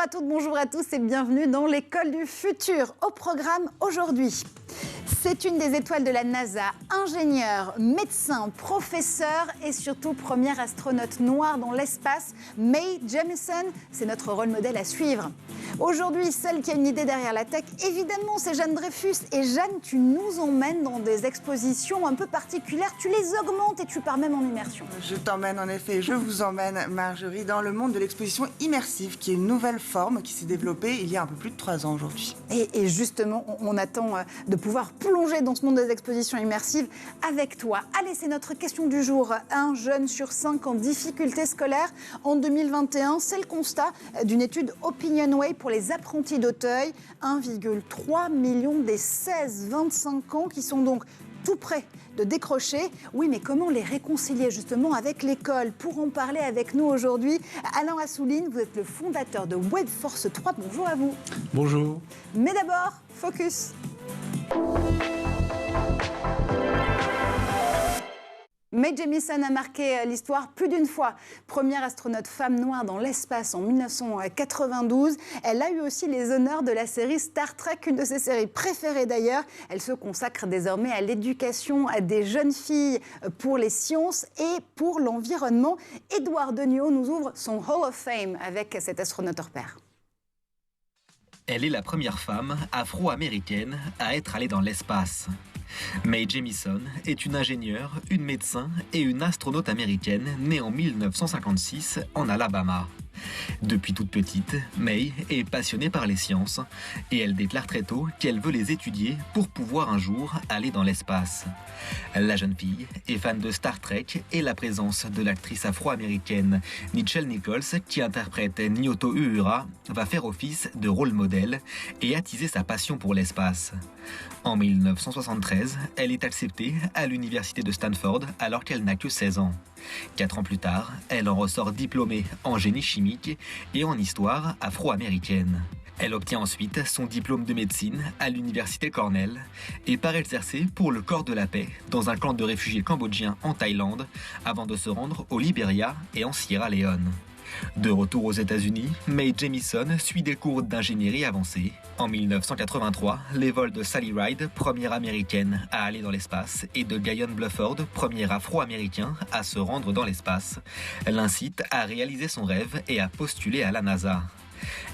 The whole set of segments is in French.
à toutes, bonjour à tous et bienvenue dans l'école du futur. Au programme aujourd'hui, c'est une des étoiles de la NASA, ingénieure, médecin, professeur et surtout première astronaute noire dans l'espace. Mae Jemison, c'est notre rôle modèle à suivre. Aujourd'hui, celle qui a une idée derrière la tech, évidemment, c'est Jeanne Dreyfus. Et Jeanne, tu nous emmènes dans des expositions un peu particulières. Tu les augmentes et tu pars même en immersion. Je t'emmène en effet, je vous emmène, Marjorie, dans le monde de l'exposition immersive, qui est une nouvelle forme qui s'est développée il y a un peu plus de 3 ans aujourd'hui. Et justement, on attend de pouvoir plonger dans ce monde des expositions immersives avec toi. Allez, c'est notre question du jour. Un jeune sur 5 en difficulté scolaire en 2021. C'est le constat d'une étude Opinionway pour les apprentis d'Auteuil. 1,3 million des 16-25 ans qui sont donc tout près de décrocher. Oui, mais comment les réconcilier justement avec l'école? Pour en parler avec nous aujourd'hui, Alain Assouline, vous êtes le fondateur de WebForce 3. Bonjour à vous. Bonjour. Mais d'abord, focus. Mae Jemison a marqué l'histoire plus d'une fois. Première astronaute femme noire dans l'espace en 1992. Elle a eu aussi les honneurs de la série Star Trek, une de ses séries préférées d'ailleurs. Elle se consacre désormais à l'éducation des jeunes filles pour les sciences et pour l'environnement. Édouard Degnaud nous ouvre son Hall of Fame avec cet astronaute hors pair. Elle est la première femme afro-américaine à être allée dans l'espace. Mae Jemison est une ingénieure, une médecin et une astronaute américaine née en 1956 en Alabama. Depuis toute petite, Mae est passionnée par les sciences et elle déclare très tôt qu'elle veut les étudier pour pouvoir un jour aller dans l'espace. La jeune fille est fan de Star Trek et la présence de l'actrice afro-américaine Nichelle Nichols, qui interprète Nyota Uhura, va faire office de rôle modèle et attiser sa passion pour l'espace. En 1973, elle est acceptée à l'université de Stanford alors qu'elle n'a que 16 ans. 4 ans plus tard, elle en ressort diplômée en génie chimique et en histoire afro-américaine. Elle obtient ensuite son diplôme de médecine à l'université Cornell et part exercer pour le Corps de la Paix dans un camp de réfugiés cambodgiens en Thaïlande avant de se rendre au Libéria et en Sierra Leone. De retour aux États-Unis, Mae Jemison suit des cours d'ingénierie avancée. En 1983, les vols de Sally Ride, première américaine à aller dans l'espace, et de Guyon Bluford, premier afro-américain à se rendre dans l'espace, l'incitent à réaliser son rêve et à postuler à la NASA.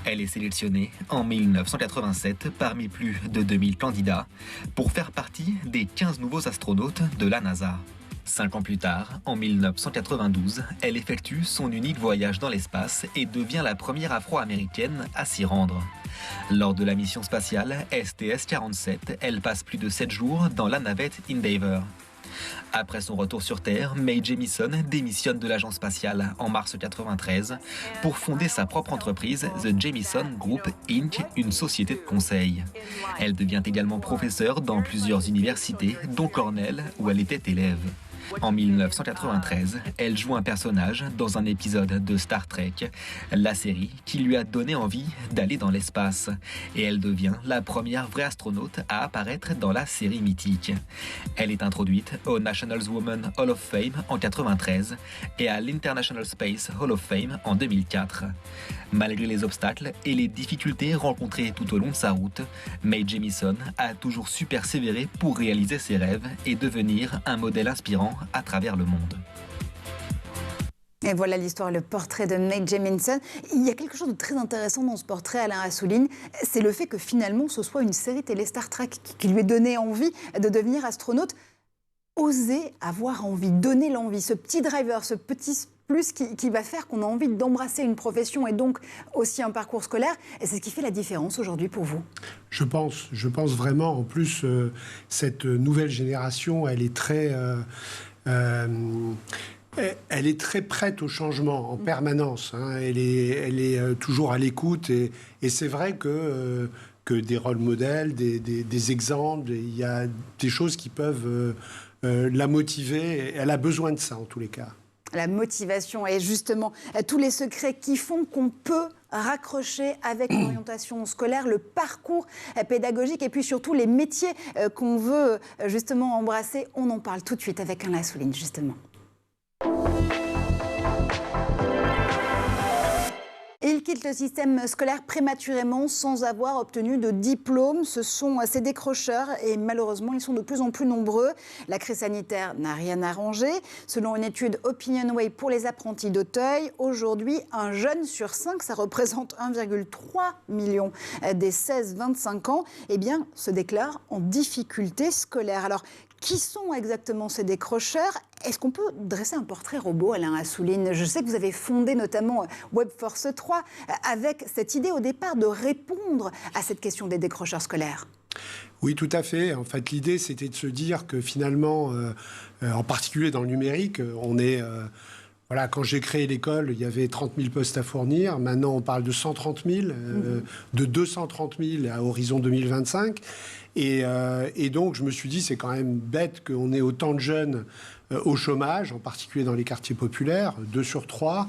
Elle est sélectionnée en 1987 parmi plus de 2000 candidats pour faire partie des 15 nouveaux astronautes de la NASA. 5 ans plus tard, en 1992, elle effectue son unique voyage dans l'espace et devient la première afro-américaine à s'y rendre. Lors de la mission spatiale STS-47, elle passe plus de 7 jours dans la navette Endeavour. Après son retour sur Terre, Mae Jemison démissionne de l'agence spatiale en mars 1993 pour fonder sa propre entreprise, The Jemison Group Inc., une société de conseil. Elle devient également professeure dans plusieurs universités, dont Cornell, où elle était élève. En 1993, elle joue un personnage dans un épisode de Star Trek, la série qui lui a donné envie d'aller dans l'espace. Et elle devient la première vraie astronaute à apparaître dans la série mythique. Elle est introduite au National Women's Hall of Fame en 1993 et à l'International Space Hall of Fame en 2004. Malgré les obstacles et les difficultés rencontrées tout au long de sa route, Mae Jemison a toujours su persévérer pour réaliser ses rêves et devenir un modèle inspirant à travers le monde. Et voilà l'histoire, le portrait de Mae Jemison. Il y a quelque chose de très intéressant dans ce portrait, Alain Assouline, c'est le fait que finalement ce soit une série télé Star Trek qui lui ait donné envie de devenir astronaute. Oser avoir envie, donner l'envie, ce petit driver, ce petit plus qui va faire qu'on a envie d'embrasser une profession et donc aussi un parcours scolaire. Et c'est ce qui fait la différence aujourd'hui pour vous. Je pense vraiment. En plus, cette nouvelle génération, elle est très prête au changement en permanence. Hein. Elle est toujours à l'écoute et c'est vrai que des rôles modèles, des exemples, il y a des choses qui peuvent la motiver. Elle a besoin de ça en tous les cas. La motivation et justement tous les secrets qui font qu'on peut raccrocher avec l'orientation scolaire, le parcours pédagogique et puis surtout les métiers qu'on veut justement embrasser. On en parle tout de suite avec Alain Assouline justement. Il Ils quittent le système scolaire prématurément sans avoir obtenu de diplôme. Ce sont ces décrocheurs et malheureusement, ils sont de plus en plus nombreux. La crise sanitaire n'a rien arrangé. Selon une étude Opinionway pour les apprentis d'Auteuil, aujourd'hui, un jeune sur 5, ça représente 1,3 million des 16-25 ans, eh bien, se déclare en difficulté scolaire. Alors, qui sont exactement ces décrocheurs ? Est-ce qu'on peut dresser un portrait robot, Alain Assouline ? Je sais que vous avez fondé notamment Webforce 3 avec cette idée au départ de répondre à cette question des décrocheurs scolaires. Oui, tout à fait. En fait, l'idée, c'était de se dire que finalement, en particulier dans le numérique, on est... Voilà, quand j'ai créé l'école, il y avait 30 000 postes à fournir. Maintenant, on parle de 130 000, de 230 000 à horizon 2025. Et donc, je me suis dit, c'est quand même bête qu'on ait autant de jeunes au chômage, en particulier dans les quartiers populaires, 2 sur 3.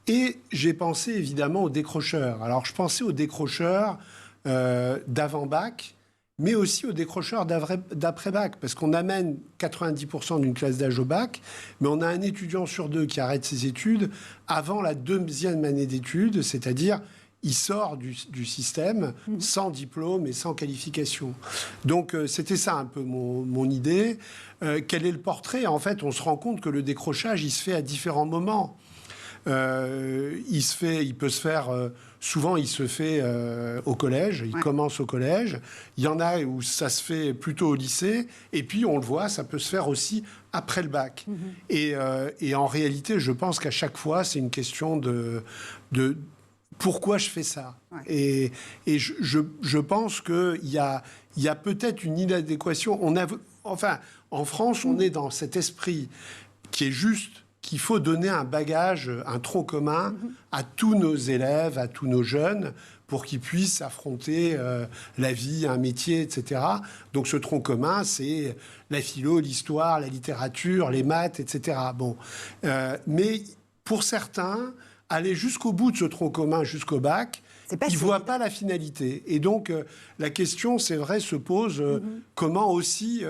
Et j'ai pensé évidemment aux décrocheurs. Alors, je pensais aux décrocheurs d'avant-bac, mais aussi aux décrocheurs d'après-bac, parce qu'on amène 90% d'une classe d'âge au bac, mais on a un étudiant sur 2 qui arrête ses études avant la 2e année d'études, c'est-à-dire il sort du système sans diplôme et sans qualification. Donc c'était ça un peu mon idée. Quel est le portrait ? En fait, on se rend compte que le décrochage, il se fait à différents moments. Il peut se faire... souvent, il se fait au collège. Il commence au collège. Il y en a où ça se fait plutôt au lycée. Et puis, on le voit, ça peut se faire aussi après le bac. Et en réalité, je pense qu'à chaque fois, c'est une question de pourquoi je fais ça. Et je pense qu'il y a peut-être une inadéquation. Enfin, en France, on est dans cet esprit qui est juste... qu'il faut donner un bagage, un tronc commun à tous nos élèves, à tous nos jeunes, pour qu'ils puissent affronter la vie, un métier, etc. Donc ce tronc commun, c'est la philo, l'histoire, la littérature, les maths, etc. Bon. Mais pour certains, aller jusqu'au bout de ce tronc commun, jusqu'au bac, ils ne voient pas la finalité. Et donc la question, c'est vrai, se pose comment aussi...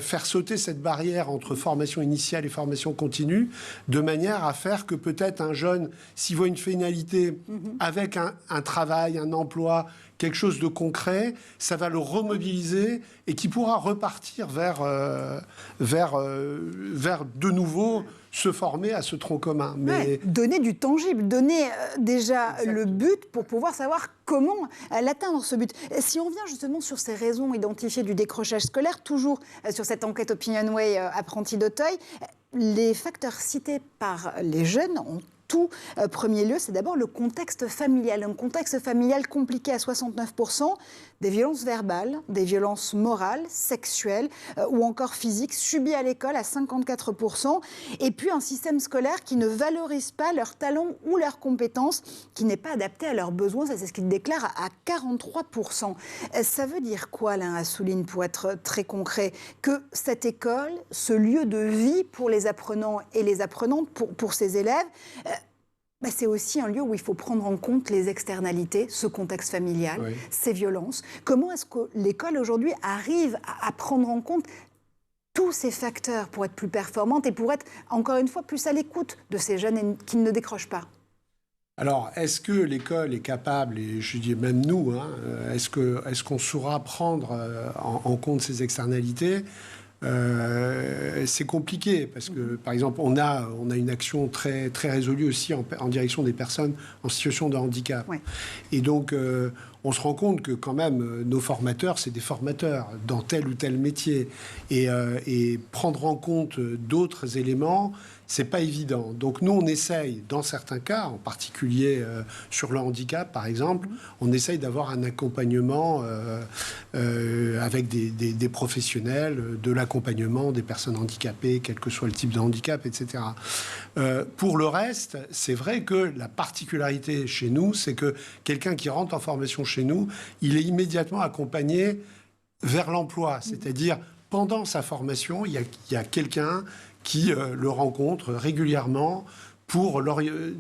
faire sauter cette barrière entre formation initiale et formation continue, de manière à faire que peut-être un jeune, s'il voit une finalité avec un travail, un emploi, quelque chose de concret, ça va le remobiliser et qui pourra repartir vers de nouveau se former à ce tronc commun. Mais... donner du tangible, donner déjà le but pour pouvoir savoir comment l'atteindre, ce but. Si on revient justement sur ces raisons identifiées du décrochage scolaire, toujours sur cette enquête Opinionway Apprentis d'Auteuil, les facteurs cités par les jeunes ont tout premier lieu, c'est d'abord le contexte familial. Un contexte familial compliqué à 69%, des violences verbales, des violences morales, sexuelles ou encore physiques subies à l'école à 54%. Et puis un système scolaire qui ne valorise pas leurs talents ou leurs compétences, qui n'est pas adapté à leurs besoins. Ça, c'est ce qu'il déclare à 43%. Ça veut dire quoi, Alain Assouline, pour être très concret ? Que cette école, ce lieu de vie pour les apprenants et les apprenantes, pour ces élèves, c'est aussi un lieu où il faut prendre en compte les externalités, ce contexte familial, ces violences. Comment est-ce que l'école aujourd'hui arrive à prendre en compte tous ces facteurs pour être plus performante et pour être, encore une fois, plus à l'écoute de ces jeunes qui ne décrochent pas ? Alors, est-ce que l'école est capable, et je dis même nous, est-ce qu'on saura prendre en compte ces externalités ? C'est compliqué parce que, par exemple, on a une action très, très résolue aussi en direction des personnes en situation de handicap. Et donc, on se rend compte que quand même, nos formateurs, c'est des formateurs dans tel ou tel métier. Et prendre en compte d'autres éléments, c'est pas évident. Donc nous, on essaye, dans certains cas, en particulier sur le handicap, par exemple, on essaye d'avoir un accompagnement avec des professionnels, de l'accompagnement des personnes handicapées, quel que soit le type de handicap, etc. Pour le reste, c'est vrai que la particularité chez nous, c'est que quelqu'un qui rentre en formation chez nous, il est immédiatement accompagné vers l'emploi. C'est-à-dire, pendant sa formation, il y a quelqu'un qui le rencontre régulièrement pour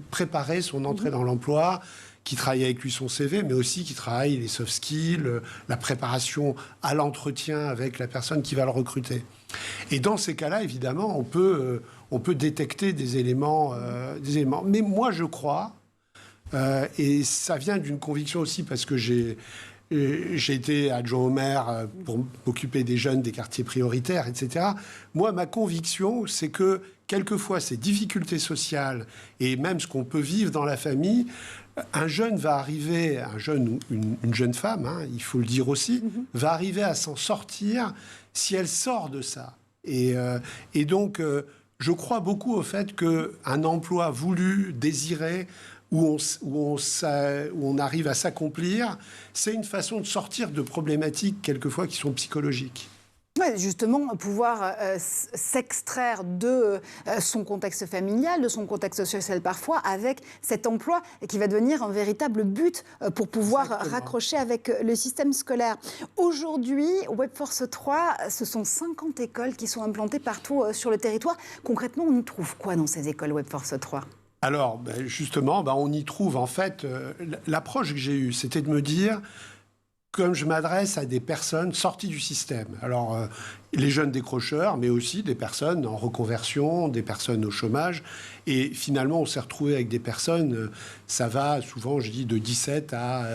préparer son entrée dans l'emploi, qui travaille avec lui son CV, mais aussi qui travaille les soft skills, la préparation à l'entretien avec la personne qui va le recruter. Et dans ces cas-là, évidemment, on peut détecter des éléments. Mais moi, je crois Et ça vient d'une conviction aussi, parce que j'ai été adjoint au maire pour m'occuper des jeunes des quartiers prioritaires, etc. Moi, ma conviction, c'est que quelquefois, ces difficultés sociales et même ce qu'on peut vivre dans la famille, un jeune va arriver, un jeune ou une jeune femme, hein, il faut le dire aussi, va arriver à s'en sortir si elle sort de ça. Et donc, je crois beaucoup au fait qu'un emploi voulu, désiré, où on arrive à s'accomplir, c'est une façon de sortir de problématiques quelquefois qui sont psychologiques. Ouais, justement, pouvoir s'extraire de son contexte familial, de son contexte social parfois, avec cet emploi qui va devenir un véritable but pour pouvoir raccrocher avec le système scolaire. Aujourd'hui, Webforce 3, ce sont 50 écoles qui sont implantées partout sur le territoire. Concrètement, on y trouve quoi dans ces écoles Webforce 3 ? Alors, justement, on y trouve, en fait, l'approche que j'ai eue, c'était de me dire, comme je m'adresse à des personnes sorties du système, alors les jeunes décrocheurs, mais aussi des personnes en reconversion, des personnes au chômage, et finalement, on s'est retrouvé avec des personnes, ça va souvent, je dis, de 17 à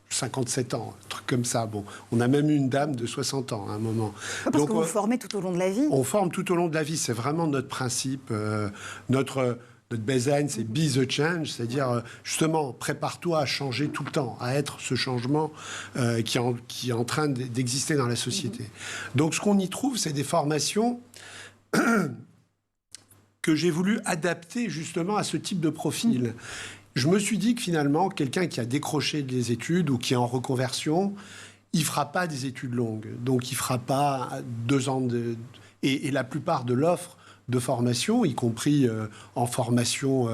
57 ans, un truc comme ça. Bon, on a même eu une dame de 60 ans à un moment. Parce que vous formez tout au long de la vie. On forme tout au long de la vie, c'est vraiment notre principe, notre baseline, c'est be the change, c'est-à-dire justement, prépare-toi à changer tout le temps, à être ce changement qui est en train d'exister dans la société. Donc ce qu'on y trouve, c'est des formations que j'ai voulu adapter justement à ce type de profil. Je me suis dit que finalement, quelqu'un qui a décroché des études ou qui est en reconversion, il ne fera pas des études longues. Donc il ne fera pas 2 ans et la plupart de l'offre de formation, y compris en formation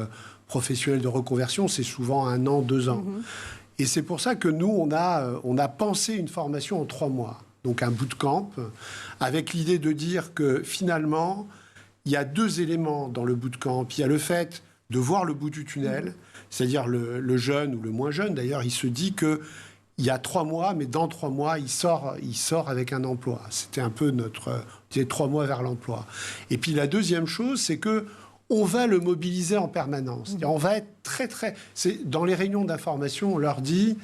professionnelle de reconversion, c'est souvent 1 an, 2 ans. Et c'est pour ça que nous, on a pensé une formation en 3 mois. Donc un bootcamp, avec l'idée de dire que finalement, il y a 2 éléments dans le bootcamp. Il y a le fait de voir le bout du tunnel, c'est-à-dire le jeune ou le moins jeune, d'ailleurs, il se dit que il y a 3 mois, mais dans 3 mois, il sort avec un emploi. C'était un peu notre 3 mois vers l'emploi. Et puis la deuxième chose, c'est que on va le mobiliser en permanence. On va être dans les réunions d'information, on leur dit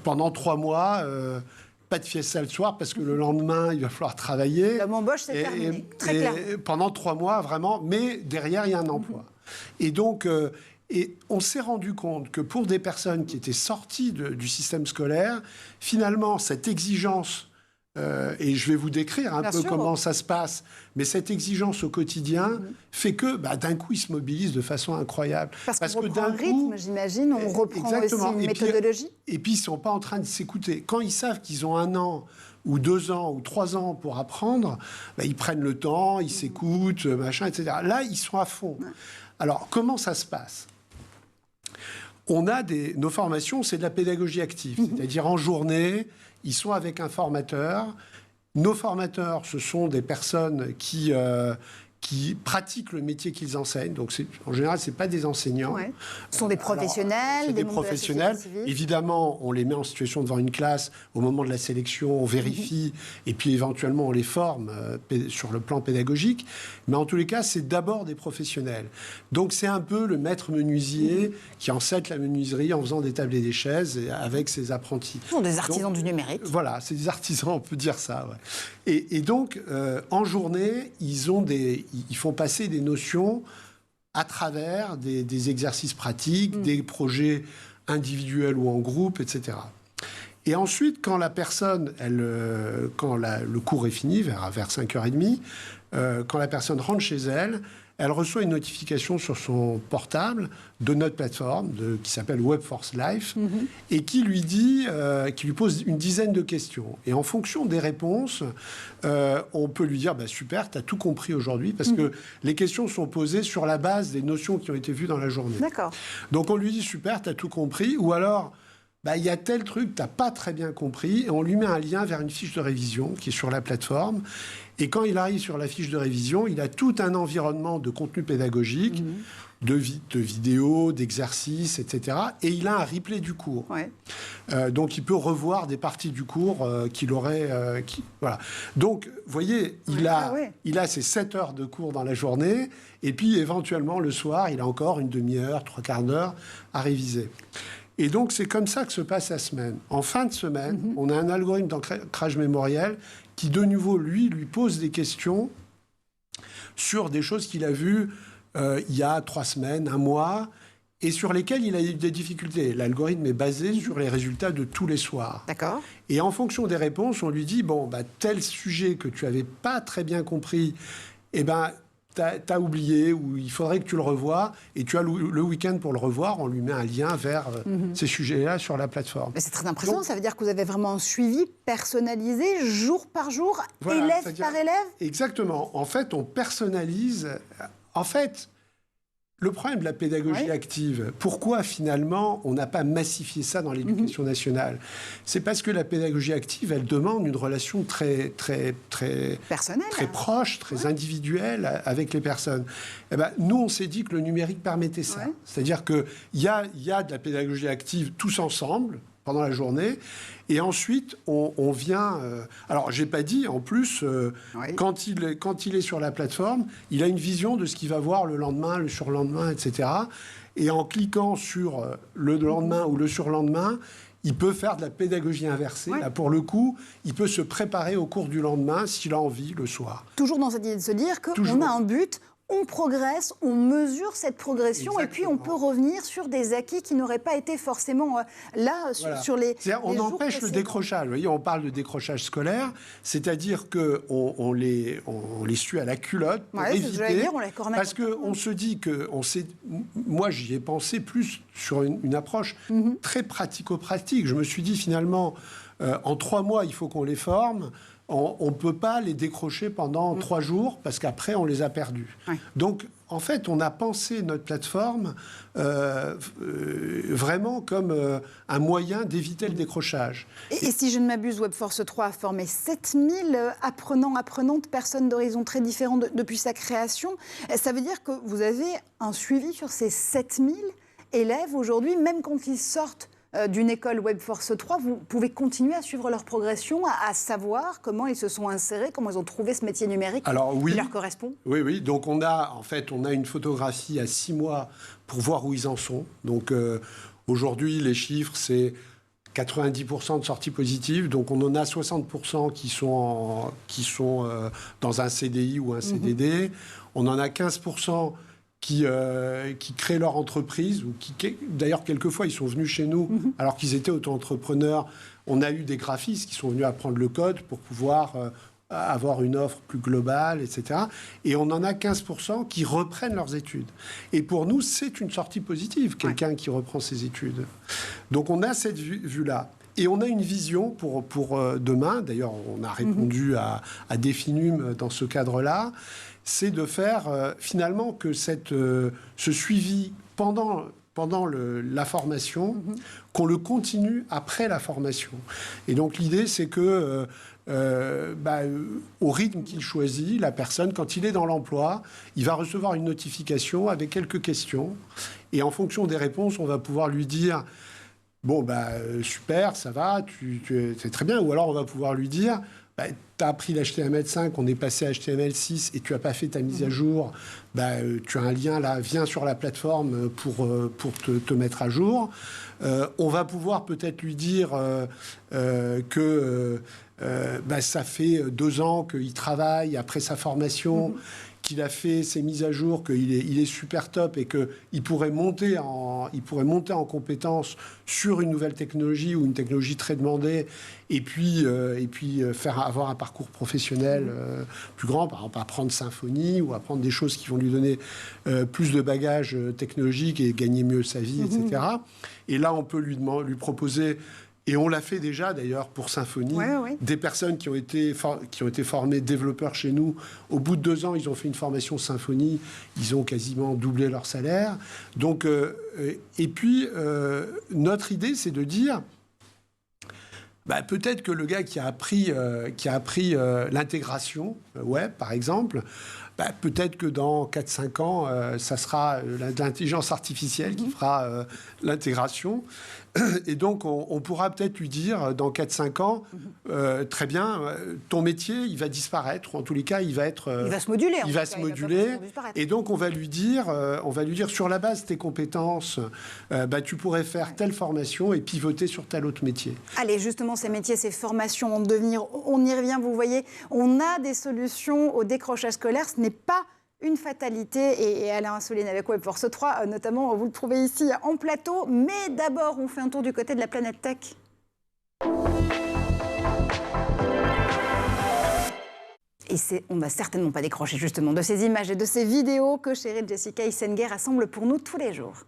pendant 3 mois. Pas de fiesta le soir parce que le lendemain, il va falloir travailler. L'embauche, c'est terminé. Très clair. Pendant 3 mois, vraiment, mais derrière, il y a un emploi. Et donc, et on s'est rendu compte que pour des personnes qui étaient sorties du système scolaire, finalement, cette exigence, et je vais vous décrire un peu comment ça se passe, mais cette exigence au quotidien fait que d'un coup, ils se mobilisent de façon incroyable. Parce qu'on reprend un rythme, j'imagine, on reprend exactement. aussi une méthodologie. Et puis, ils ne sont pas en train de s'écouter. Quand ils savent qu'ils ont 1 an ou 2 ans ou 3 ans pour apprendre, ils prennent le temps, ils s'écoutent, machin, etc. Là, ils sont à fond. Alors, comment ça se passe ? Nos formations, c'est de la pédagogie active. C'est-à-dire, en journée, ils sont avec un formateur. Nos formateurs, ce sont des personnes qui pratiquent le métier qu'ils enseignent. Donc, en général, ce n'est pas des enseignants. Ouais. Ce sont des professionnels. C'est des professionnels. Évidemment, on les met en situation devant une classe au moment de la sélection, on vérifie, et puis éventuellement, on les forme sur le plan pédagogique. Mais en tous les cas, c'est d'abord des professionnels. Donc, c'est un peu le maître menuisier qui enseigne la menuiserie en faisant des tables et des chaises avec ses apprentis. Ce sont des artisans du numérique. Voilà, c'est des artisans, on peut dire ça. Ouais. Et donc, en journée, ils font passer des notions à travers des exercices pratiques, des projets individuels ou en groupe, etc. Et ensuite, quand la personne, quand le cours est fini, vers 5h30, quand la personne rentre chez elle, elle reçoit une notification sur son portable de notre plateforme qui s'appelle Webforce Life et qui lui pose une dizaine de questions. Et en fonction des réponses, on peut lui dire super, tu as tout compris aujourd'hui parce que les questions sont posées sur la base des notions qui ont été vues dans la journée. D'accord. Donc on lui dit super, tu as tout compris, ou alors il y a tel truc, tu n'as pas très bien compris, et on lui met un lien vers une fiche de révision qui est sur la plateforme. Et quand il arrive sur la fiche de révision, il a tout un environnement de contenu pédagogique, de vidéos, d'exercices, etc. Et il a un replay du cours. Ouais. Donc, il peut revoir des parties du cours qu'il aurait... voilà. Donc, vous voyez, il a ses 7 heures de cours dans la journée, et puis, éventuellement, le soir, il a encore une demi-heure, 3/4 d'heure à réviser. Et donc, c'est comme ça que se passe la semaine. En fin de semaine, on a un algorithme d'ancrage mémoriel qui, de nouveau, lui pose des questions sur des choses qu'il a vues il y a 3 semaines, 1 mois, et sur lesquelles il a eu des difficultés. L'algorithme est basé sur les résultats de tous les soirs. D'accord. Et en fonction des réponses, on lui dit, tel sujet que tu n'avais pas très bien compris, t'as oublié, ou il faudrait que tu le revoies, et tu as le week-end pour le revoir, on lui met un lien vers ces sujets-là sur la plateforme. Mais c'est très impressionnant, ça veut dire que vous avez vraiment un suivi personnalisé, jour par jour, élève par élève? Exactement. En fait, on personnalise... En fait, le problème de la pédagogie active, pourquoi finalement on n'a pas massifié ça dans l'éducation nationale? C'est parce que la pédagogie active, elle demande une relation très personnelle, très proche, très individuelle avec les personnes. Nous, on s'est dit que le numérique permettait ça. Ouais. C'est-à-dire qu'il y a de la pédagogie active tous ensemble pendant la journée. Et ensuite, on vient... alors, je n'ai pas dit, en plus, quand il est sur la plateforme, il a une vision de ce qu'il va voir le lendemain, le surlendemain, etc. Et en cliquant sur le lendemain ou le surlendemain, il peut faire de la pédagogie inversée. Ouais. Là, pour le coup, il peut se préparer au cours du lendemain, s'il a envie, le soir. Toujours dans cette idée de se dire qu'on a un but... On progresse, on mesure cette progression. Exactement. Et puis on peut revenir sur des acquis qui n'auraient pas été forcément là sur les on empêche le décrochage. Vous voyez, on parle de décrochage scolaire, c'est-à-dire qu'on les suit à la culotte pour éviter. Parce qu'on se dit que... Moi, j'y ai pensé plus sur une approche très pratico-pratique. Je me suis dit finalement, en 3 mois, il faut qu'on les forme. On ne peut pas les décrocher pendant 3 jours parce qu'après, on les a perdus. Ouais. Donc, en fait, on a pensé notre plateforme vraiment comme un moyen d'éviter le décrochage. Et si je ne m'abuse, Webforce 3 a formé 7000 apprenants, apprenantes, personnes d'horizons très différents depuis sa création. Ça veut dire que vous avez un suivi sur ces 7000 élèves aujourd'hui, même quand ils sortent d'une école Webforce 3, vous pouvez continuer à suivre leur progression, à savoir comment ils se sont insérés, comment ils ont trouvé ce métier numérique qui leur correspond? Oui. Donc on a une photographie à 6 mois pour voir où ils en sont. Donc aujourd'hui, les chiffres, c'est 90% de sorties positives. Donc on en a 60% qui sont dans un CDI ou un CDD. On en a 15% qui créent leur entreprise, ou d'ailleurs, quelquefois, ils sont venus chez nous alors qu'ils étaient auto-entrepreneurs. On a eu des graphistes qui sont venus apprendre le code pour pouvoir avoir une offre plus globale, etc. Et on en a 15% qui reprennent leurs études. Et pour nous, c'est une sortie positive, quelqu'un qui reprend ses études. Donc, on a cette vue-là. Et on a une vision pour demain. D'ailleurs, on a répondu à Definum dans ce cadre-là. C'est de faire finalement que ce suivi pendant la formation, qu'on le continue après la formation. Et donc l'idée, c'est que au rythme qu'il choisit, la personne, quand il est dans l'emploi, il va recevoir une notification avec quelques questions. Et en fonction des réponses, on va pouvoir lui dire super, ça va, c'est très bien. Ou alors on va pouvoir lui dire... tu as appris l'HTML5, on est passé à HTML6 et tu n'as pas fait ta mise à jour, tu as un lien là, viens sur la plateforme pour te mettre à jour. On va pouvoir peut-être lui dire que ça fait 2 ans qu'il travaille après sa formation, qu'il a fait ses mises à jour, qu'il est super top et qu'il pourrait monter en compétence sur une nouvelle technologie ou une technologie très demandée et puis avoir un parcours professionnel plus grand, par exemple apprendre Symfony ou apprendre des choses qui vont lui donner plus de bagages technologiques et gagner mieux sa vie, etc. Et là, on peut lui proposer... Et on l'a fait déjà, d'ailleurs, pour Symfony. Des personnes qui ont été formées développeurs chez nous. Au bout de 2 ans, ils ont fait une formation Symfony. Ils ont quasiment doublé leur salaire. Donc, et puis, notre idée, c'est de dire... Peut-être que le gars qui a appris l'intégration web, par exemple, peut-être que dans 4-5 ans, ça sera l'intelligence artificielle qui fera l'intégration. Et donc, on pourra peut-être lui dire, dans 4-5 ans, très bien, ton métier, il va disparaître, ou en tous les cas, il va se moduler. Il va se moduler. Et donc, on va lui dire, sur la base de tes compétences, tu pourrais faire telle formation et pivoter sur tel autre métier. Allez, justement, ces métiers, ces formations en devenir, on y revient, vous voyez, on a des solutions au décrochage scolaire. Ce n'est pas une fatalité, et Alain Assouline avec Webforce 3, notamment, vous le trouvez ici en plateau. Mais d'abord, on fait un tour du côté de la planète tech. Et on ne va certainement pas décrocher justement de ces images et de ces vidéos que Cheryl Jessica Issenger rassemble pour nous tous les jours.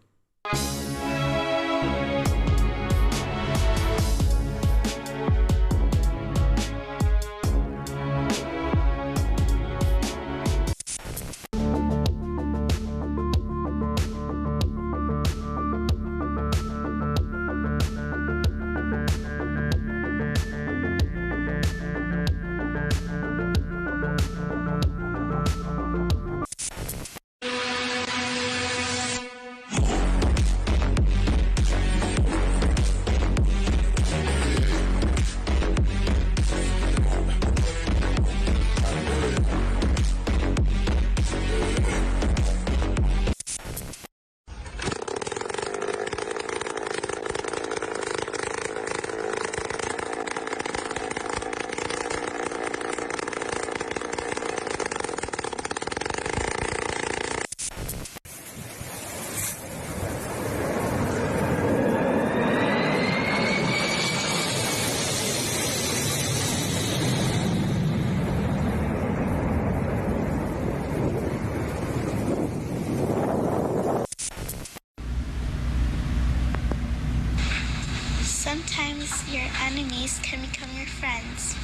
Sometimes your enemies can become your friends.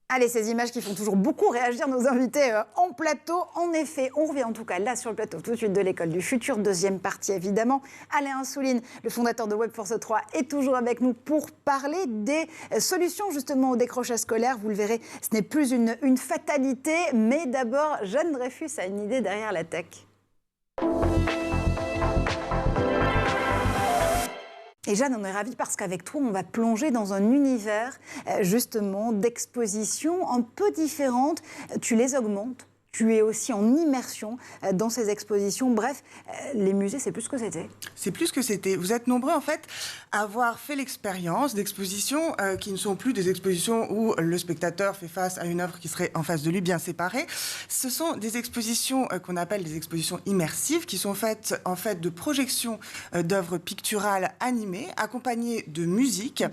Allez, ces images qui font toujours beaucoup réagir nos invités en plateau. En effet, on revient en tout cas là sur le plateau tout de suite de l'école du futur. Deuxième partie évidemment. Alain Assouline, le fondateur de Webforce 3, est toujours avec nous pour parler des solutions justement au décrochage scolaire. Vous le verrez, ce n'est plus une fatalité. Mais d'abord, Jeanne Dreyfus a une idée derrière la tech. Et Jeanne, on est ravie parce qu'avec toi, on va plonger dans un univers justement d'expositions un peu différentes. Tu les augmentes, tu es aussi en immersion dans ces expositions. Bref, les musées, c'est plus ce que c'était. C'est plus ce que c'était. Vous êtes nombreux en fait à avoir fait l'expérience d'expositions qui ne sont plus des expositions où le spectateur fait face à une œuvre qui serait en face de lui, bien séparée. Ce sont des expositions qu'on appelle des expositions immersives, qui sont faites en fait de projections d'œuvres picturales animées, accompagnées de musique,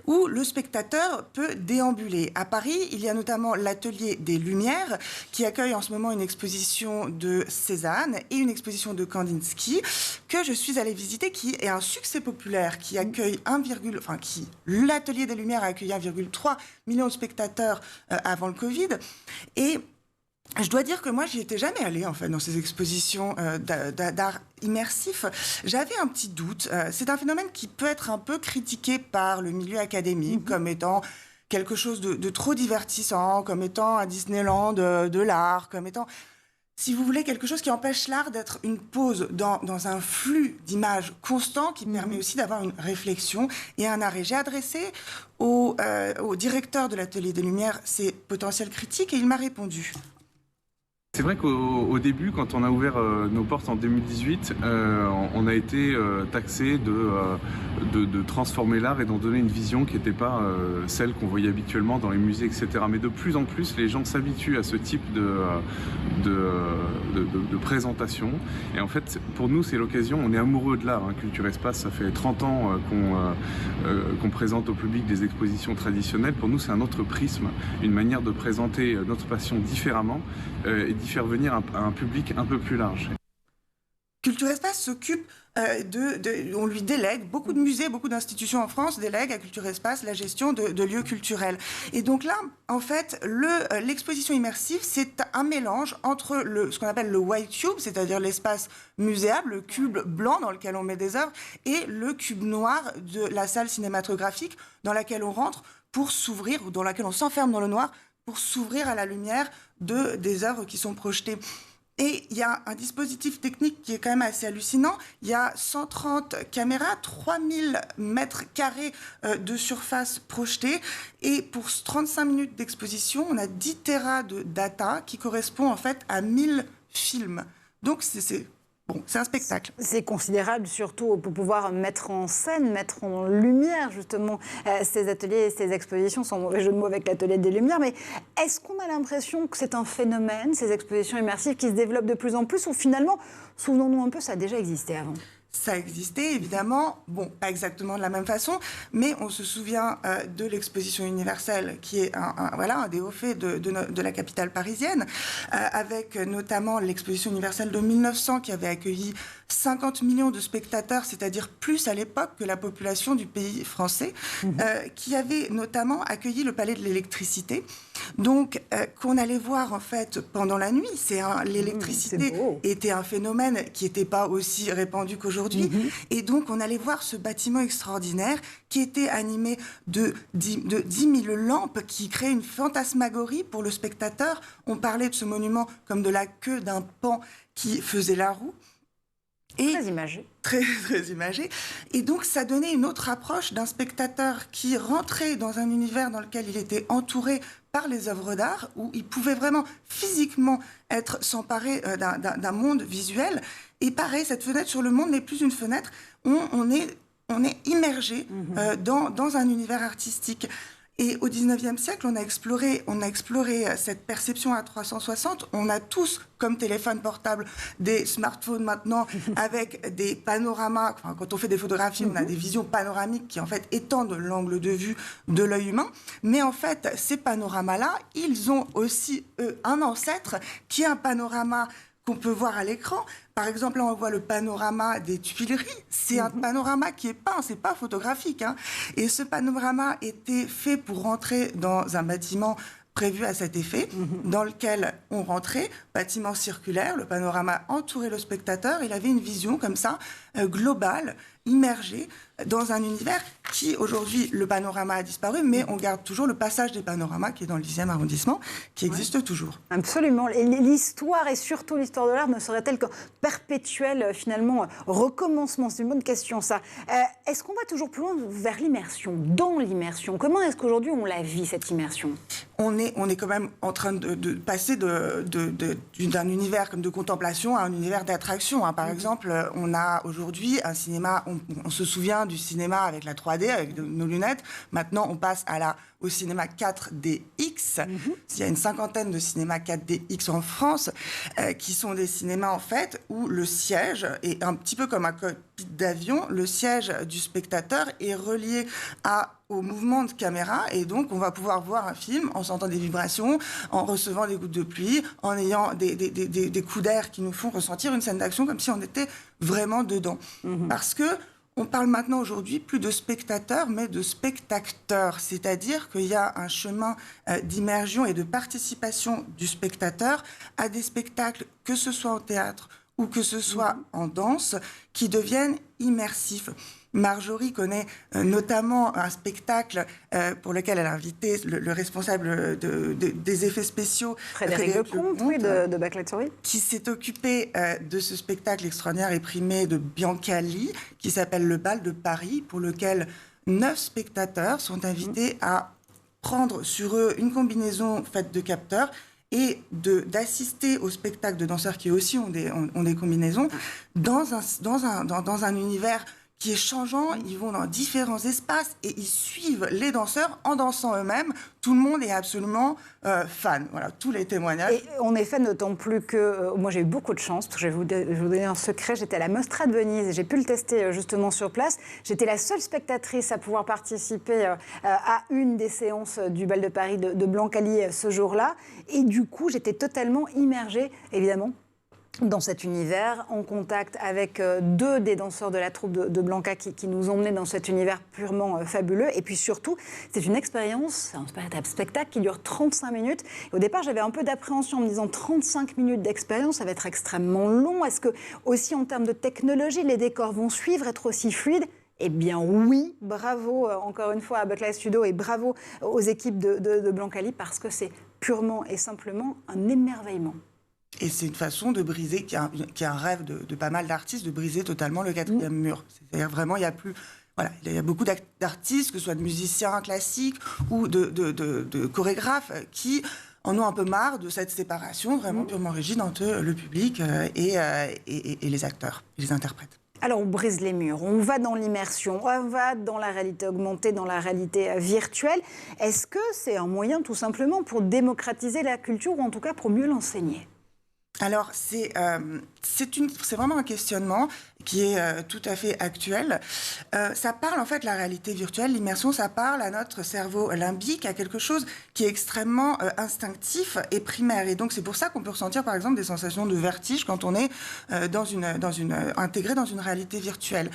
où le spectateur peut déambuler. À Paris, il y a notamment l'Atelier des Lumières, qui accueille en ce moment une exposition de Cézanne et une exposition de Kandinsky, que je suis allée visiter, qui est un succès populaire, qui accueille l'Atelier des Lumières a accueilli 1,3 million de spectateurs avant le Covid. Et je dois dire que moi, j'y étais jamais allée, en fait, dans ces expositions d'art immersif. J'avais un petit doute. C'est un phénomène qui peut être un peu critiqué par le milieu académique comme étant quelque chose de trop divertissant, comme étant un Disneyland de l'art, comme étant... si vous voulez, quelque chose qui empêche l'art d'être une pause dans un flux d'images constant, qui permet aussi d'avoir une réflexion et un arrêt. J'ai adressé au directeur de l'Atelier des Lumières ces potentielles critiques et il m'a répondu. C'est vrai qu'au début, quand on a ouvert nos portes en 2018, on a été taxé de transformer l'art et d'en donner une vision qui n'était pas celle qu'on voyait habituellement dans les musées, etc. Mais de plus en plus, les gens s'habituent à ce type de présentation. Et en fait, pour nous, c'est l'occasion, on est amoureux de l'art. Culture Espace, ça fait 30 ans qu'on présente au public des expositions traditionnelles. Pour nous, c'est un autre prisme, une manière de présenter notre passion différemment et d'y faire venir un public un peu plus large. Culture Espace s'occupe on lui délègue, beaucoup de musées, beaucoup d'institutions en France délèguent à Culture Espace la gestion de lieux culturels. Et donc là, en fait, l'exposition immersive, c'est un mélange entre ce qu'on appelle le white cube, c'est-à-dire l'espace muséable, le cube blanc dans lequel on met des œuvres, et le cube noir de la salle cinématographique dans laquelle on rentre pour s'ouvrir, ou dans laquelle on s'enferme dans le noir, pour s'ouvrir à la lumière des œuvres qui sont projetées. Et il y a un dispositif technique qui est quand même assez hallucinant. Il y a 130 caméras, 3000 mètres carrés de surface projetée. Et pour 35 minutes d'exposition, on a 10 téras de data qui correspond en fait à 1000 films. Donc c'est un spectacle. C'est considérable, surtout pour pouvoir mettre en scène, mettre en lumière, justement, ces ateliers et ces expositions, sans mauvais jeu de mots avec l'atelier des Lumières. Mais est-ce qu'on a l'impression que c'est un phénomène, ces expositions immersives, qui se développent de plus en plus, ou finalement, souvenons-nous un peu, ça a déjà existé avant ? Ça existait, évidemment, pas exactement de la même façon, mais on se souvient de l'exposition universelle, qui est un des hauts faits de la capitale parisienne, avec notamment l'exposition universelle de 1900, qui avait accueilli 50 millions de spectateurs, c'est-à-dire plus à l'époque que la population du pays français, qui avait notamment accueilli le Palais de l'Électricité, donc qu'on allait voir en fait pendant la nuit. L'électricité était un phénomène qui n'était pas aussi répandu qu'aujourd'hui. Et donc, on allait voir ce bâtiment extraordinaire qui était animé de 10 000 lampes qui créaient une fantasmagorie pour le spectateur. On parlait de ce monument comme de la queue d'un paon qui faisait la roue. Très imagé. Très, très imagé. Et donc, ça donnait une autre approche d'un spectateur qui rentrait dans un univers dans lequel il était entouré par les œuvres d'art, où il pouvait vraiment physiquement s'emparer d'un monde visuel. Et pareil, cette fenêtre sur le monde n'est plus une fenêtre, on est immergé dans un univers artistique. Et au 19e siècle, on a exploré cette perception à 360. On a tous, comme téléphone portable, des smartphones maintenant avec des panoramas. Enfin, quand on fait des photographies, on a des visions panoramiques qui, en fait, étendent l'angle de vue de l'œil humain. Mais en fait, ces panoramas-là, ils ont aussi, un ancêtre qui est un panorama qu'on peut voir à l'écran. Par exemple, là, on voit le panorama des Tuileries. C'est un panorama qui est peint, c'est pas photographique. Et ce panorama était fait pour rentrer dans un bâtiment prévu à cet effet, dans lequel on rentrait, bâtiment circulaire, le panorama entourait le spectateur. Il avait une vision comme ça, globale, immergée dans un univers qui, aujourd'hui, le panorama a disparu, mais on garde toujours le passage des panoramas qui est dans le 10e arrondissement, qui existe toujours. Absolument. Et l'histoire, et surtout l'histoire de l'art, ne serait-elle qu'un perpétuel, finalement, recommencement? C'est une bonne question, ça. Est-ce qu'on va toujours plus loin vers l'immersion, dans l'immersion? Comment est-ce qu'aujourd'hui on la vit, cette immersion? On est quand même en train de passer d'un univers comme de contemplation à un univers d'attraction. Par exemple, on a aujourd'hui un cinéma, on se souvient du cinéma avec la 3D, avec nos lunettes. Maintenant, on passe au cinéma 4DX. Il y a une cinquantaine de cinémas 4DX en France, qui sont des cinémas, en fait, où le siège est un petit peu comme un cockpit d'avion. Le siège du spectateur est relié au mouvement de caméra, et donc on va pouvoir voir un film en sentant des vibrations, en recevant des gouttes de pluie, en ayant des coups d'air qui nous font ressentir une scène d'action comme si on était vraiment dedans. Parce que on parle maintenant aujourd'hui plus de spectateurs, mais de spectateurs, c'est-à-dire qu'il y a un chemin d'immersion et de participation du spectateur à des spectacles, que ce soit en théâtre ou que ce soit en danse, qui deviennent immersifs. Marjorie connaît notamment un spectacle pour lequel elle a invité le responsable des effets spéciaux, Frédéric Lecomte, oui, de Backlight Story, qui s'est occupé de ce spectacle extraordinaire et primé de Bianca Lee, qui s'appelle Le Bal de Paris, pour lequel 9 spectateurs sont invités à prendre sur eux une combinaison faite de capteurs et d'assister au spectacle de danseurs qui aussi ont des combinaisons dans un univers qui est changeant. Ils vont dans différents espaces et ils suivent les danseurs en dansant eux-mêmes. Tout le monde est absolument fan. Voilà, tous les témoignages. Et on est fan d'autant plus que moi j'ai eu beaucoup de chance, parce que je vais vous donner un secret. J'étais à la Mostra de Venise et j'ai pu le tester justement sur place. J'étais la seule spectatrice à pouvoir participer à une des séances du Bal de Paris de Bianca Lee ce jour-là. Et du coup, j'étais totalement immergée, évidemment, dans cet univers, en contact avec 2 des danseurs de la troupe de Bianca qui nous emmenaient dans cet univers purement fabuleux. Et puis surtout, c'est une expérience, un spectacle qui dure 35 minutes. Et au départ, j'avais un peu d'appréhension en me disant 35 minutes d'expérience, ça va être extrêmement long. Est-ce que, aussi en termes de technologie, les décors vont suivre, être aussi fluides ? Eh bien oui, bravo encore une fois à Backlight Studio et bravo aux équipes de Bianca Lee, parce que c'est purement et simplement un émerveillement. Et c'est une façon de briser, qui est un rêve de pas mal d'artistes, de briser totalement le 4e mur. C'est-à-dire vraiment, il y a plus... Voilà, il y a beaucoup d'artistes, que ce soit de musiciens classiques ou de chorégraphes, qui en ont un peu marre de cette séparation vraiment purement rigide entre le public et les acteurs, et les interprètes. Alors, on brise les murs, on va dans l'immersion, on va dans la réalité augmentée, dans la réalité virtuelle. Est-ce que c'est un moyen, tout simplement, pour démocratiser la culture, ou en tout cas pour mieux l'enseigner ? Alors, c'est vraiment un questionnement qui est tout à fait actuel. Ça parle, en fait, de la réalité virtuelle, l'immersion, ça parle à notre cerveau limbique, à quelque chose qui est extrêmement instinctif et primaire. Et donc, c'est pour ça qu'on peut ressentir, par exemple, des sensations de vertige quand on est intégré dans une réalité virtuelle.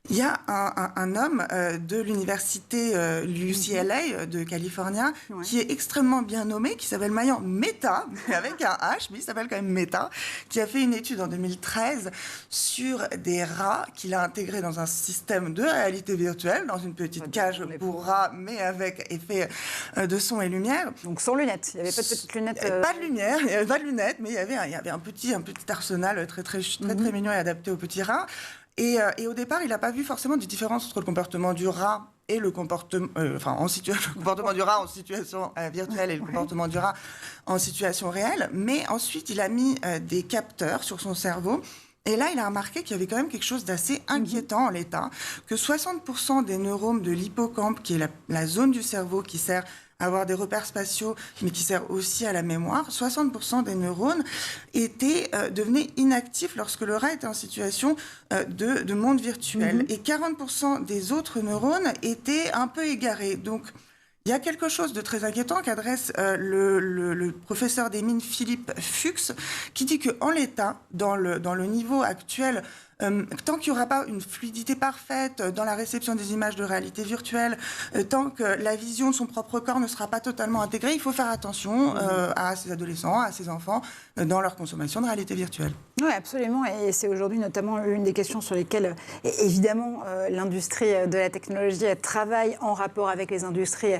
Il y a un homme de l'université UCLA de Californie qui est extrêmement bien nommé, qui s'appelle Mayan Mehta, avec un H, mais il s'appelle quand même Mehta, qui a fait une étude en 2013 sur des rats qu'il a intégrés dans un système de réalité virtuelle, dans une petite cage pour rats, mais avec effet de son et lumière. Donc sans lunettes, il n'y avait pas de petites lunettes. Il n'y avait pas de lumière, il n'y avait pas de lunettes, mais il y avait un petit arsenal très mignon et adapté aux petits rats. Et au départ, il n'a pas vu forcément de différence entre le comportement du rat et le comportement, le comportement du rat en situation virtuelle et le comportement du rat en situation réelle. Mais ensuite, il a mis des capteurs sur son cerveau. Et là, il a remarqué qu'il y avait quand même quelque chose d'assez inquiétant en l'état, que 60% des neurones de l'hippocampe, qui est la zone du cerveau qui sert à avoir des repères spatiaux, mais qui sert aussi à la mémoire, 60% des neurones devenaient inactifs lorsque le rat était en situation de monde virtuel. Et 40% des autres neurones étaient un peu égarés. Donc, il y a quelque chose de très inquiétant qu'adresse le professeur des mines Philippe Fuchs, qui dit qu'en l'état, dans le niveau actuel, tant qu'il n'y aura pas une fluidité parfaite dans la réception des images de réalité virtuelle, tant que la vision de son propre corps ne sera pas totalement intégrée, il faut faire attention à ces adolescents, à ces enfants, dans leur consommation de réalité virtuelle. Oui, absolument. Et c'est aujourd'hui notamment une des questions sur lesquelles, évidemment, l'industrie de la technologie travaille en rapport avec les industries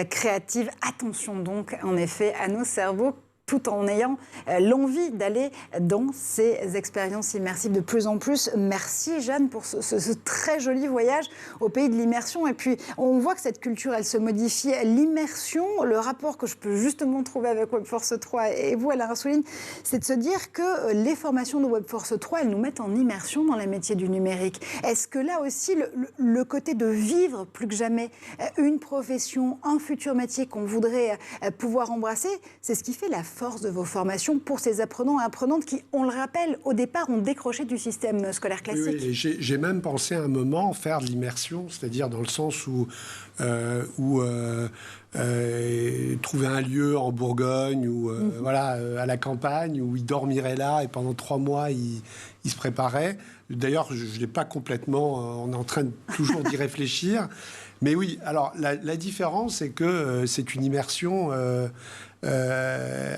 créatives. Attention donc, en effet, à nos cerveaux, tout en ayant l'envie d'aller dans ces expériences immersives de plus en plus. Merci Jeanne pour ce très joli voyage au pays de l'immersion. Et puis on voit que cette culture, elle se modifie. L'immersion, le rapport que je peux justement trouver avec Webforce 3 et vous, Alain Assouline, c'est de se dire que les formations de Webforce 3, elles nous mettent en immersion dans les métiers du numérique. Est-ce que là aussi, le côté de vivre plus que jamais une profession, un futur métier qu'on voudrait pouvoir embrasser, c'est ce qui fait la force de vos formations pour ces apprenants et apprenantes qui, on le rappelle, au départ, ont décroché du système scolaire classique. Oui, j'ai même pensé à un moment faire de l'immersion, c'est-à-dire dans le sens où trouver un lieu en Bourgogne ou à la campagne où il dormirait là et pendant 3 mois il se préparait. D'ailleurs, je ne l'ai pas complètement. On est en train toujours d'y réfléchir. Mais oui, alors la différence, c'est que c'est une immersion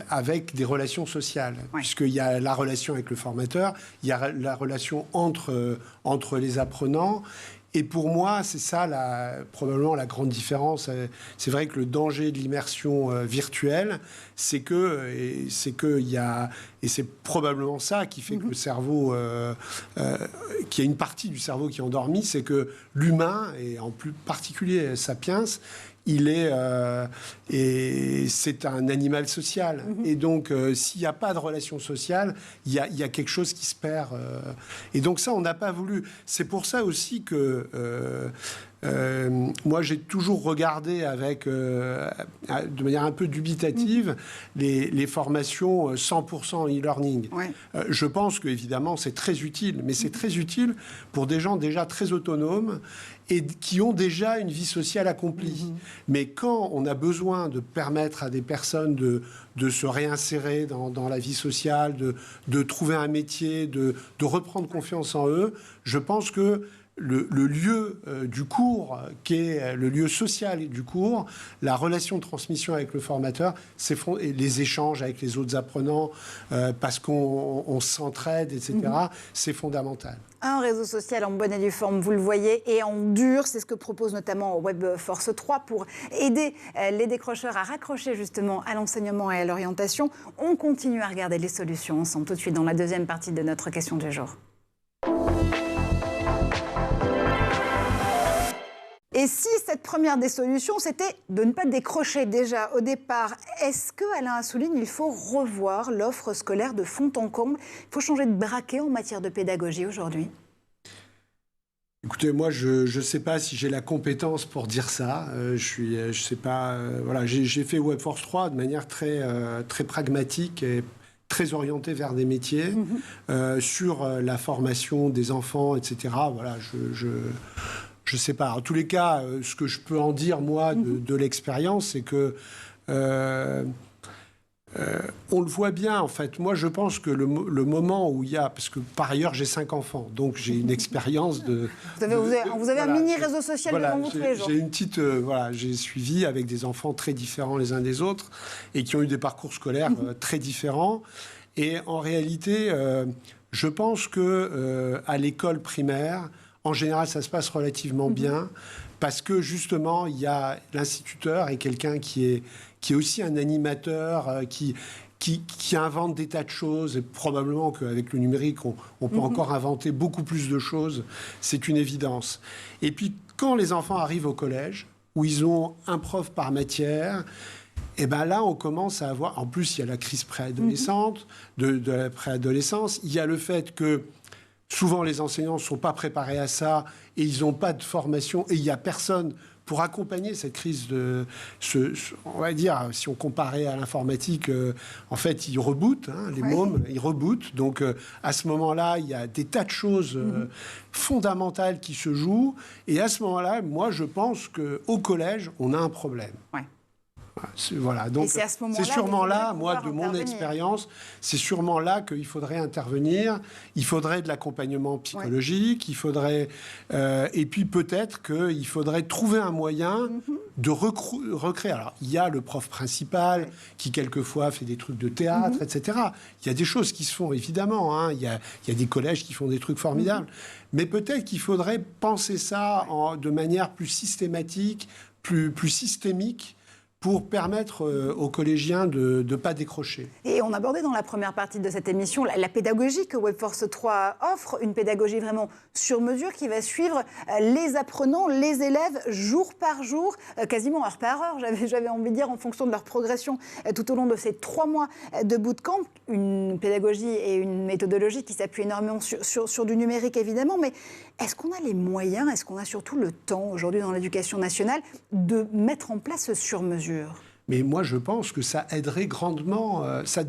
avec des relations sociales, puisqu'il y a la relation avec le formateur, il y a la relation entre les apprenants. Et pour moi, c'est ça probablement la grande différence. C'est vrai que le danger de l'immersion virtuelle, c'est qu'il y a, et c'est probablement ça qui fait que le cerveau, qu'il y a une partie du cerveau qui est endormie, c'est que l'humain, et en plus particulier Sapiens, et c'est un animal social. Et donc, s'il n'y a pas de relation sociale, il y a quelque chose qui se perd. Et donc ça, on n'a pas voulu. C'est pour ça aussi que moi, j'ai toujours regardé de manière un peu dubitative les formations 100% e-learning. Ouais. Je pense qu'évidemment, c'est très utile, mais c'est très utile pour des gens déjà très autonomes et qui ont déjà une vie sociale accomplie. Mais quand on a besoin de permettre à des personnes de se réinsérer dans la vie sociale, de trouver un métier, de reprendre confiance en eux, je pense que le lieu du cours, qui est le lieu social du cours, la relation de transmission avec le formateur, et les échanges avec les autres apprenants, parce qu'on s'entraide, etc., c'est fondamental. Un réseau social en bonne et due forme, vous le voyez, et en dur. C'est ce que propose notamment WebForce 3 pour aider les décrocheurs à raccrocher justement à l'enseignement et à l'orientation. On continue à regarder les solutions ensemble tout de suite dans la deuxième partie de notre question du jour. Et si cette première des solutions, c'était de ne pas décrocher déjà au départ, est-ce que, Alain Assouline, il faut revoir l'offre scolaire de fond en comble? Il faut changer de braquet en matière de pédagogie aujourd'hui? Écoutez, moi, je ne sais pas si j'ai la compétence pour dire ça. Je sais pas. Voilà, j'ai fait WebForce 3 de manière très pragmatique et très orientée vers des métiers, sur la formation des enfants, etc. Voilà, je ne sais pas. En tous les cas, ce que je peux en dire, moi, de l'expérience, c'est que on le voit bien, en fait. Moi, je pense que le moment où il y a... Parce que, par ailleurs, j'ai 5 enfants, donc j'ai une expérience de... Vous avez un mini réseau social devant vous tous les jours. J'ai une petite... j'ai suivi avec des enfants très différents les uns des autres et qui ont eu des parcours scolaires très différents. Et en réalité, je pense que à l'école primaire... En général, ça se passe relativement bien parce que, justement, il y a l'instituteur et quelqu'un qui est aussi un animateur, qui invente des tas de choses. Et probablement qu'avec le numérique, on peut encore inventer beaucoup plus de choses. C'est une évidence. Et puis, quand les enfants arrivent au collège, où ils ont un prof par matière... Et bien là, on commence à avoir... En plus, il y a la crise préadolescente, de la préadolescence. Il y a le fait que souvent, les enseignants ne sont pas préparés à ça et ils n'ont pas de formation. Et il n'y a personne pour accompagner cette crise on va dire, si on comparait à l'informatique, en fait, ils rebootent, les mômes, ils rebootent. Donc, à ce moment-là, il y a des tas de choses fondamentales qui se jouent. Et à ce moment-là, moi, je pense qu'au collège, on a un problème. Ouais. Voilà, donc c'est sûrement là, moi, de mon expérience, c'est sûrement là qu'il faudrait intervenir. Il faudrait de l'accompagnement psychologique, il faudrait, et puis peut-être qu'il faudrait trouver un moyen de recréer. Alors, il y a le prof principal qui quelquefois fait des trucs de théâtre, etc. Il y a des choses qui se font évidemment. Il y a des collèges qui font des trucs formidables, mais peut-être qu'il faudrait penser ça de manière plus systématique, plus systémique, pour permettre aux collégiens de ne pas décrocher. Et on abordait dans la première partie de cette émission la pédagogie que WebForce 3 offre, une pédagogie vraiment sur mesure qui va suivre les apprenants, les élèves, jour par jour, quasiment heure par heure, j'avais envie de dire, en fonction de leur progression tout au long de ces 3 mois de bootcamp. Une pédagogie et une méthodologie qui s'appuie énormément sur du numérique, évidemment, mais est-ce qu'on a les moyens, est-ce qu'on a surtout le temps aujourd'hui dans l'éducation nationale de mettre en place ce sur-mesure? Mais moi, je pense que ça aiderait grandement. Je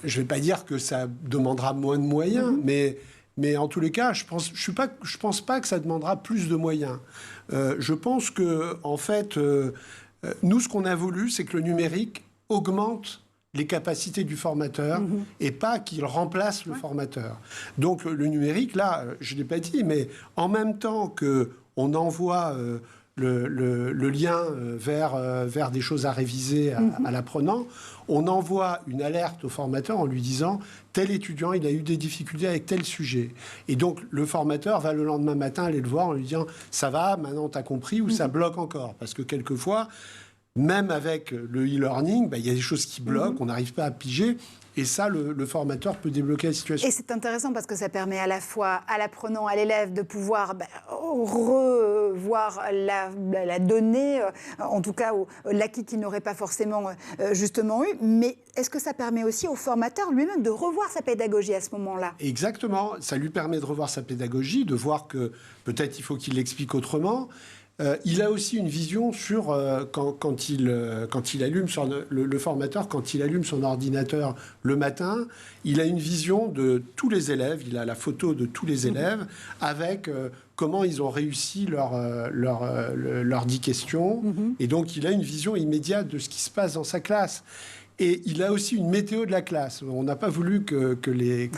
ne vais pas dire que ça demandera moins de moyens, mais en tous les cas, je pense pas que ça demandera plus de moyens. Je pense que, en fait, nous, ce qu'on a voulu, c'est que le numérique augmente les capacités du formateur et pas qu'il remplace le formateur. Donc, le numérique, là, je ne l'ai pas dit, mais en même temps qu'on envoie le lien vers des choses à réviser à l'apprenant, on envoie une alerte au formateur en lui disant « tel étudiant, il a eu des difficultés avec tel sujet ». Et donc, le formateur va le lendemain matin aller le voir en lui disant « ça va, maintenant tu as compris » ou « ça bloque encore ». Parce que quelquefois, même avec le e-learning, il y a des choses qui bloquent, on n'arrive pas à piger. Et ça, le formateur peut débloquer la situation. Et c'est intéressant parce que ça permet à la fois à l'apprenant, à l'élève de pouvoir revoir la donnée, en tout cas l'acquis qu'il n'aurait pas forcément justement eu. Mais est-ce que ça permet aussi au formateur lui-même de revoir sa pédagogie à ce moment-là ? Exactement. Ça lui permet de revoir sa pédagogie, de voir que peut-être il faut qu'il l'explique autrement. Il a aussi une vision sur quand il allume le formateur, quand il allume son ordinateur le matin, il a une vision de tous les élèves, il a la photo de tous les élèves avec comment ils ont réussi leurs 10 questions. Et donc, il a une vision immédiate de ce qui se passe dans sa classe. Et il a aussi une météo de la classe. On n'a pas voulu que les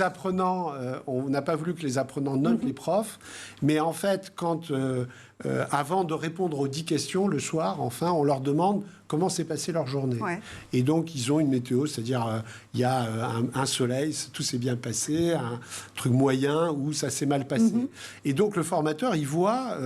apprenants, on n'a pas voulu que les apprenants notent les profs, mais en fait, avant de répondre aux 10 questions le soir, enfin, on leur demande comment s'est passée leur journée. Ouais. Et donc, ils ont une météo, c'est-à-dire il y a un soleil, tout s'est bien passé, un truc moyen où ça s'est mal passé. Et donc, le formateur, il voit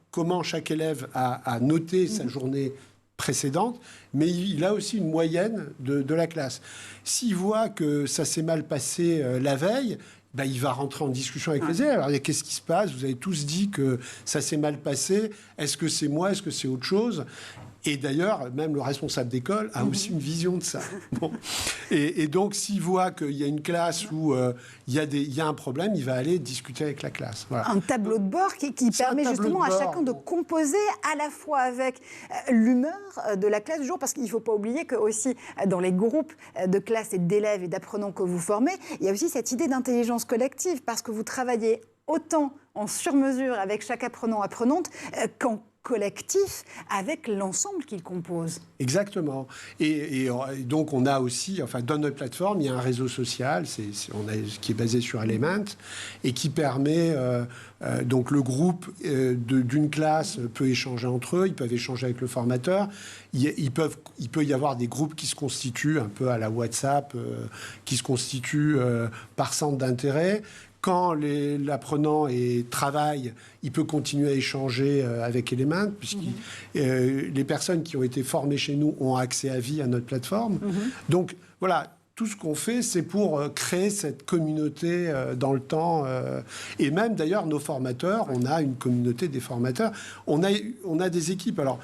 comment chaque élève a noté sa journée précédente, mais il a aussi une moyenne de la classe. S'il voit que ça s'est mal passé la veille, il va rentrer en discussion avec les élèves. Alors, qu'est-ce qui se passe ? Vous avez tous dit que ça s'est mal passé. Est-ce que c'est moi ? Est-ce que c'est autre chose ? Et d'ailleurs, même le responsable d'école a aussi une vision de ça. Bon. Et donc, s'il voit qu'il y a une classe où il y a un problème, il va aller discuter avec la classe. Voilà. Un tableau de bord qui permet justement à chacun de composer à la fois avec l'humeur de la classe du jour, parce qu'il ne faut pas oublier que aussi dans les groupes de classe et d'élèves et d'apprenants que vous formez, il y a aussi cette idée d'intelligence collective, parce que vous travaillez autant en sur-mesure avec chaque apprenant-apprenante qu'en collectif avec l'ensemble qu'il compose. Exactement. Et donc, on a aussi, dans notre plateforme, il y a un réseau social qui est basé sur Element et qui permet, donc le groupe d'une classe peut échanger entre eux, ils peuvent échanger avec le formateur. Il peut y avoir des groupes qui se constituent un peu à la WhatsApp, qui se constituent par centre d'intérêt. Quand l'apprenant travaille, il peut continuer à échanger avec Element, puisque les personnes qui ont été formées chez nous ont accès à vie à notre plateforme. Donc, voilà, tout ce qu'on fait, c'est pour créer cette communauté dans le temps. Et même, d'ailleurs, nos formateurs, on a une communauté des formateurs. On a des équipes. Alors,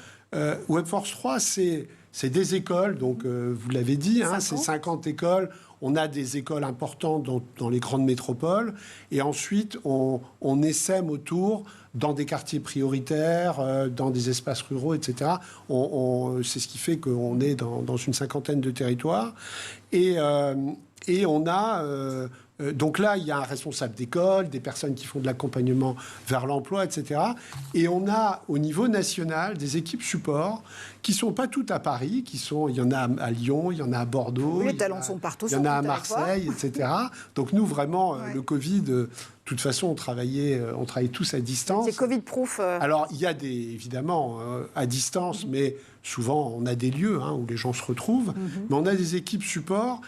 Webforce 3, c'est des écoles, donc vous l'avez dit, c'est 50 écoles. On a des écoles importantes dans les grandes métropoles. Et ensuite, on essaime autour dans des quartiers prioritaires, dans des espaces ruraux, etc. C'est ce qui fait qu'on est dans une cinquantaine de territoires. Et on a... donc là, il y a un responsable d'école, des personnes qui font de l'accompagnement vers l'emploi, etc. Et on a, au niveau national, des équipes support qui ne sont pas toutes à Paris, il y en a à Lyon, il y en a à Bordeaux, les talents sont partout, il y en a à Marseille, etc. Donc nous, vraiment, le Covid, de toute façon, on travaillait tous à distance. C'est Covid-proof. Alors, il y a évidemment, à distance, mais souvent, on a des lieux où les gens se retrouvent. Mais on a des équipes support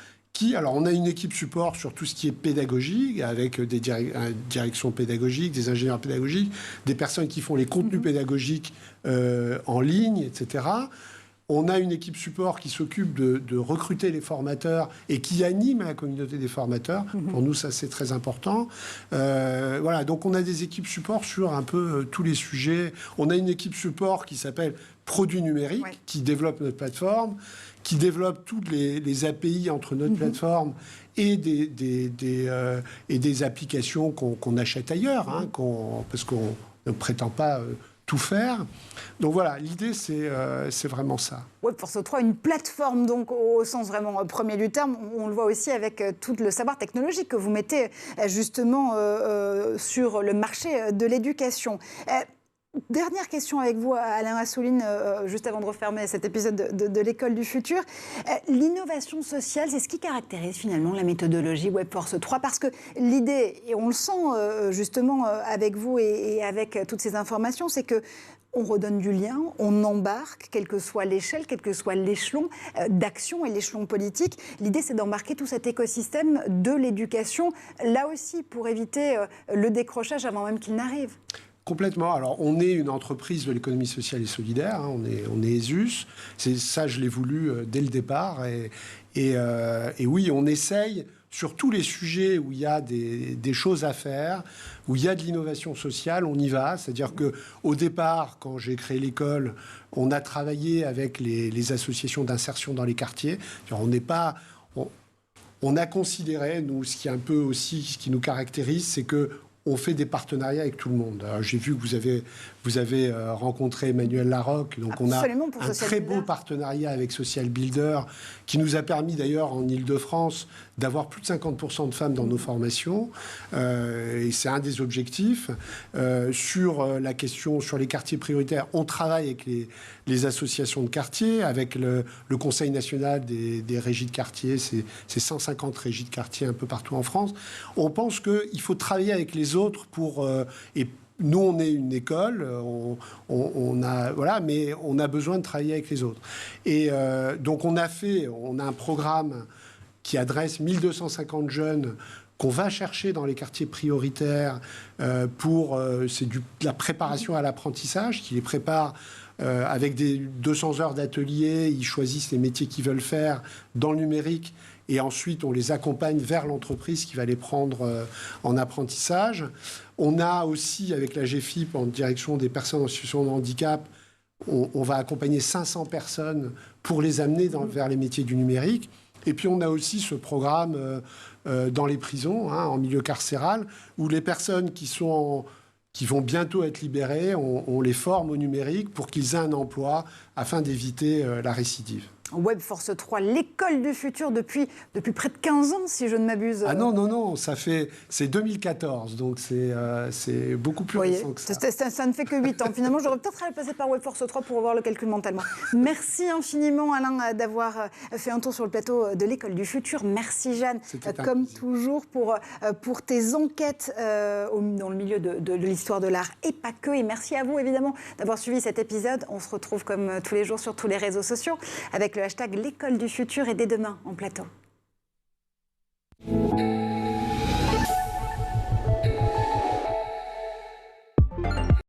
alors, on a une équipe support sur tout ce qui est pédagogique, avec des directions pédagogiques, des ingénieurs pédagogiques, des personnes qui font les contenus pédagogiques en ligne, etc. On a une équipe support qui s'occupe de recruter les formateurs et qui anime la communauté des formateurs. Pour nous, ça, c'est très important. Voilà, donc on a des équipes support sur un peu tous les sujets. On a une équipe support qui s'appelle Produits numériques, qui développe notre plateforme, qui développe toutes les API entre notre plateforme et des applications qu'on achète ailleurs, parce qu'on ne prétend pas tout faire. Donc voilà, l'idée, c'est vraiment ça. Webforce 3, une plateforme, donc au sens vraiment premier du terme. On le voit aussi avec tout le savoir technologique que vous mettez justement sur le marché de l'éducation. Dernière question avec vous, Alain Assouline, juste avant de refermer cet épisode de l'École du futur. L'innovation sociale, c'est ce qui caractérise finalement la méthodologie WebForce 3, parce que l'idée, et on le sent justement avec vous et avec toutes ces informations, c'est que on redonne du lien, on embarque, quelle que soit l'échelle, quel que soit l'échelon d'action et l'échelon politique. L'idée, c'est d'embarquer tout cet écosystème de l'éducation, là aussi, pour éviter le décrochage avant même qu'il n'arrive. Complètement. Alors, on est une entreprise de l'économie sociale et solidaire, hein, on est ESUS. C'est ça, je l'ai voulu dès le départ. Et oui, on essaye, sur tous les sujets où il y a des choses à faire, où il y a de l'innovation sociale, on y va. C'est-à-dire qu'au départ, quand j'ai créé l'école, on a travaillé avec les associations d'insertion dans les quartiers. On n'est pas... On a considéré, nous, ce qui est un peu aussi ce qui nous caractérise, c'est que on fait des partenariats avec tout le monde. Alors, j'ai vu que vous avez rencontré Emmanuel Larocque, donc absolument, on a un très beau partenariat avec Social Builder, qui nous a permis d'ailleurs en Ile-de-France d'avoir plus de 50% de femmes dans nos formations, et c'est un des objectifs. Sur la question, sur les quartiers prioritaires, on travaille avec les associations de quartier, avec le Conseil national des régies de quartier, c'est 150 régies de quartier un peu partout en France. On pense qu'il faut travailler avec les autres pour... et nous, on est une école, mais on a besoin de travailler avec les autres. Et donc, on a un programme qui adresse 1250 jeunes qu'on va chercher dans les quartiers prioritaires c'est de la préparation à l'apprentissage, qui les prépare avec des 200 heures d'atelier. Ils choisissent les métiers qu'ils veulent faire dans le numérique. Et ensuite, on les accompagne vers l'entreprise qui va les prendre en apprentissage. On a aussi, avec la GFIP, en direction des personnes en situation de handicap, on va accompagner 500 personnes pour les amener vers les métiers du numérique. Et puis, on a aussi ce programme dans les prisons, hein, en milieu carcéral, où les personnes qui vont bientôt être libérées, on les forme au numérique pour qu'ils aient un emploi afin d'éviter la récidive. WebForce 3, l'école du futur depuis près de 15 ans, si je ne m'abuse. Ah non, c'est 2014, donc c'est beaucoup plus récent que ça. Ça ne fait que 8 ans. Finalement, j'aurais peut-être à passer par WebForce 3 pour revoir le calcul mentalement. Merci infiniment, Alain, d'avoir fait un tour sur le plateau de l'école du futur. Merci, Jeanne, comme toujours, pour tes enquêtes dans le milieu de l'histoire de l'art et pas que. Et merci à vous, évidemment, d'avoir suivi cet épisode. On se retrouve comme tous les jours sur tous les réseaux sociaux avec le hashtag l'école du futur et dès demain en plateau.